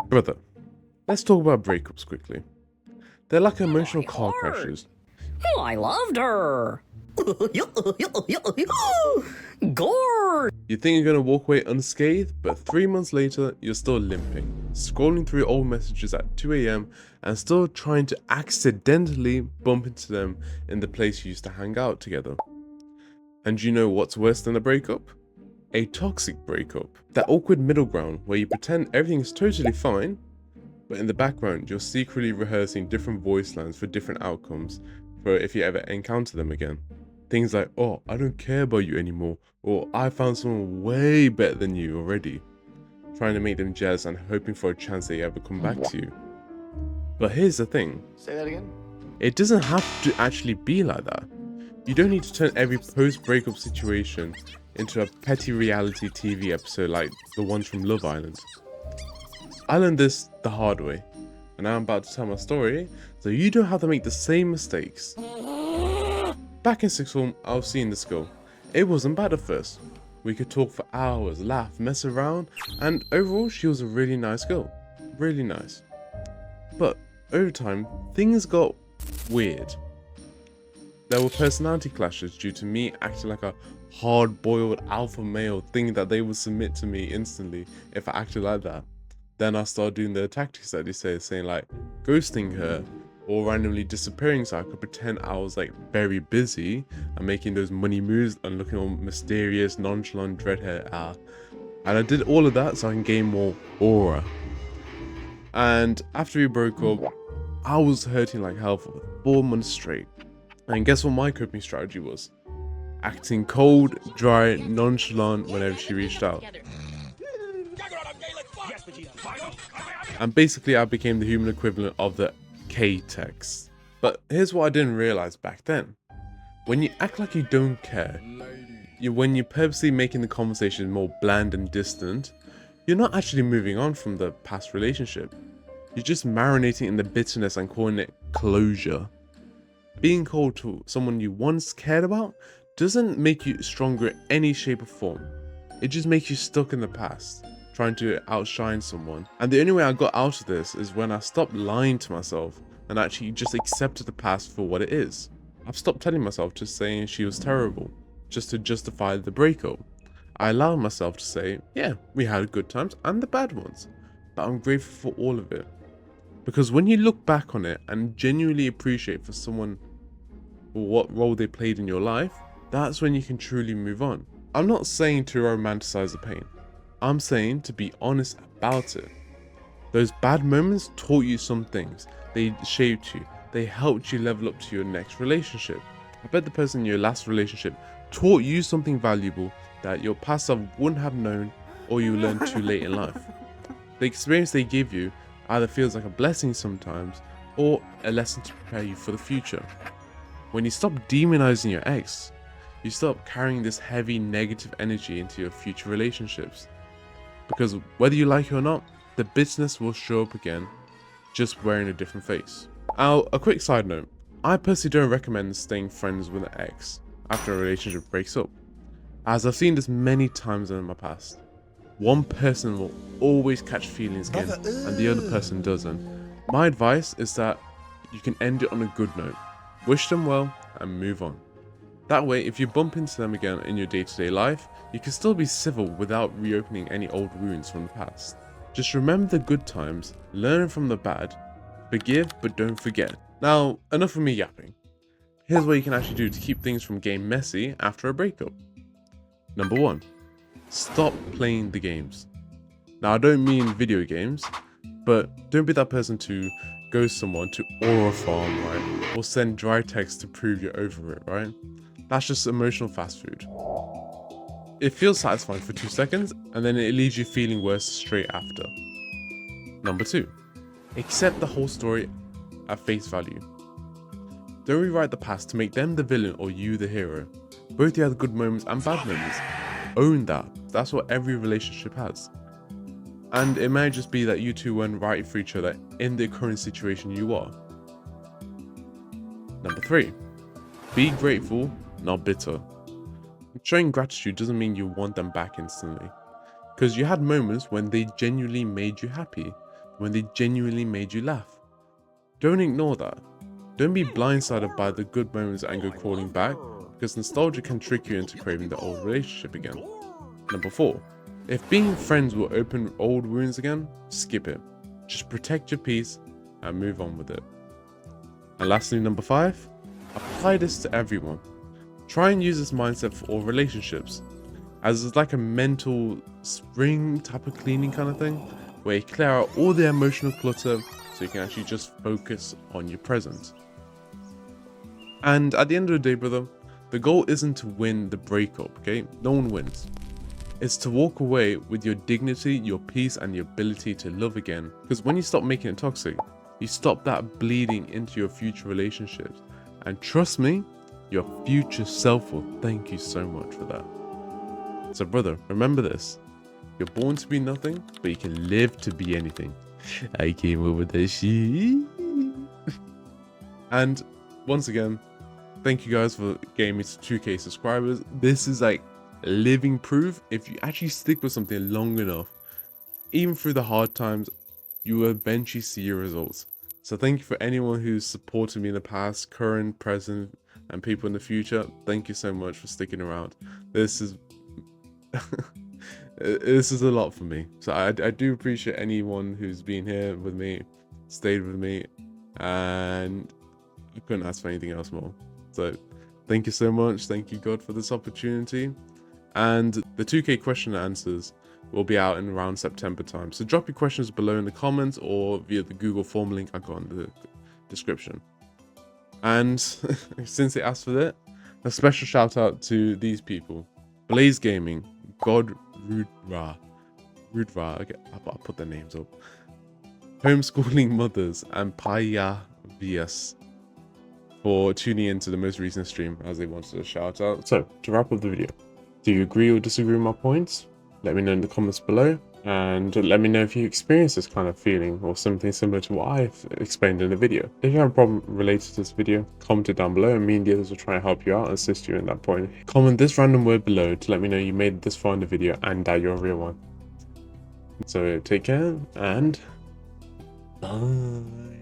Brother, let's talk about breakups quickly. They're like emotional My car heart. crashes. I loved her. Gore. You think you're gonna walk away unscathed, but 3 months later, you're still limping, scrolling through old messages at 2 AM and still trying to accidentally bump into them in the place you used to hang out together. And you know what's worse than a breakup? A toxic breakup. That awkward middle ground where you pretend everything's totally fine, but in the background you're secretly rehearsing different voice lines for different outcomes for if you ever encounter them again. Things like, oh, I don't care about you anymore, or I found someone way better than you already. Trying to make them jealous and hoping for a chance they ever come back to you. But here's the thing. Say that again? It doesn't have to actually be like that. You don't need to turn every post-breakup situation into a petty reality TV episode like the ones from Love Island. I learned this the hard way, and now I'm about to tell my story so you don't have to make the same mistakes. Back in sixth form, I was seeing this girl. It wasn't bad at first. We could talk for hours, laugh, mess around, and overall she was a really nice girl. Really nice. But over time, things got weird. There were personality clashes due to me acting like a hard-boiled alpha male, thinking that they would submit to me instantly if I acted like that. Then I started doing the tactics that they say, saying like ghosting her or randomly disappearing so I could pretend I was like very busy and making those money moves and looking all mysterious, nonchalant, dread hair. And I did all of that so I can gain more aura. And after we broke up, I was hurting like hell for 4 months straight. And guess what my coping strategy was? Acting cold, dry, nonchalant whenever she reached out. And basically I became the human equivalent of the K-text. But here's what I didn't realize back then. When you act like you don't care, when you're purposely making the conversation more bland and distant, you're not actually moving on from the past relationship. You're just marinating in the bitterness and calling it closure. Being cold to someone you once cared about doesn't make you stronger in any shape or form. It just makes you stuck in the past, trying to outshine someone. And the only way I got out of this is when I stopped lying to myself and actually just accepted the past for what it is. I've stopped telling myself to saying she was terrible, just to justify the breakup. I allowed myself to say, yeah, we had good times and the bad ones, but I'm grateful for all of it. Because when you look back on it and genuinely appreciate for someone for what role they played in your life, that's when you can truly move on. I'm not saying to romanticize the pain. I'm saying to be honest about it. Those bad moments taught you some things. They shaped you. They helped you level up to your next relationship. I bet the person in your last relationship taught you something valuable that your past self wouldn't have known or you learned too late in life. The experience they give you either feels like a blessing sometimes or a lesson to prepare you for the future. When you stop demonizing your ex, you stop carrying this heavy negative energy into your future relationships. Because whether you like it or not, the bitterness will show up again, just wearing a different face. Now, a quick side note, I personally don't recommend staying friends with an ex after a relationship breaks up, as I've seen this many times in my past. One person will always catch feelings again and the other person doesn't. My advice is that you can end it on a good note, wish them well and move on. That way, if you bump into them again in your day-to-day life, you can still be civil without reopening any old wounds from the past. Just remember the good times, learn from the bad, forgive but don't forget. Now, enough of me yapping. Here's what you can actually do to keep things from getting messy after a breakup. Number 1. Stop playing the games. Now, I don't mean video games, but don't be that person to ghost someone to aura farm, right? Or send dry text to prove you're over it, right? That's just emotional fast food. It feels satisfying for 2 seconds, and then it leaves you feeling worse straight after. Number 2. Accept the whole story at face value. Don't rewrite the past to make them the villain or you the hero. Both you had good moments and bad moments. Own that. That's what every relationship has. And it might just be that you two weren't right for each other in the current situation you are. Number 3. Be grateful, not bitter. Showing gratitude doesn't mean you want them back instantly, because you had moments when they genuinely made you happy. when they genuinely made you laugh. Don't ignore that. Don't be blindsided by the good moments and go crawling back, because nostalgia can trick you into craving the old relationship again. Number 4. If being friends will open old wounds again, skip it. Just protect your peace and move on with it. And lastly, number 5. Apply this to everyone. Try and use this mindset for all relationships, as it's like a mental spring type of cleaning kind of thing, where you clear out all the emotional clutter so you can actually just focus on your present. And at the end of the day, brother, the goal isn't to win the breakup, okay? No one wins. It's to walk away with your dignity, your peace, and your ability to love again. Because when you stop making it toxic, you stop that bleeding into your future relationships. And trust me, your future self will thank you so much for that. So brother, remember this. You're born to be nothing, but you can live to be anything. I came over the shit. And once again, thank you guys for getting me to 2K subscribers. This is like living proof. If you actually stick with something long enough, even through the hard times, you will eventually see your results. So thank you for anyone who's supported me in the past, current, present, and people in the future. Thank you so much for sticking around. This is this is a lot for me. So I do appreciate anyone who's been here with me, stayed with me, and I couldn't ask for anything else more. So thank you so much. Thank you, God, for this opportunity. And the 2K question and answers will be out in around September time. So drop your questions below in the comments or via the Google form link I got in the description. And since they asked for that, a special shout out to these people: Blaze Gaming, God Rudra, okay, I'll put their names up, Homeschooling Mothers, and Paya Vias for tuning into the most recent stream as they wanted a shout out. So to wrap up the video, do you agree or disagree with my points? Let me know in the comments below, and let me know if you experience this kind of feeling or something similar to what I've explained in the video. If you have a problem related to this video, comment it down below and me and the others will try and help you out and assist you in that point. Comment this random word below to let me know you made it this far in the video and that you're a real one. So take care and bye.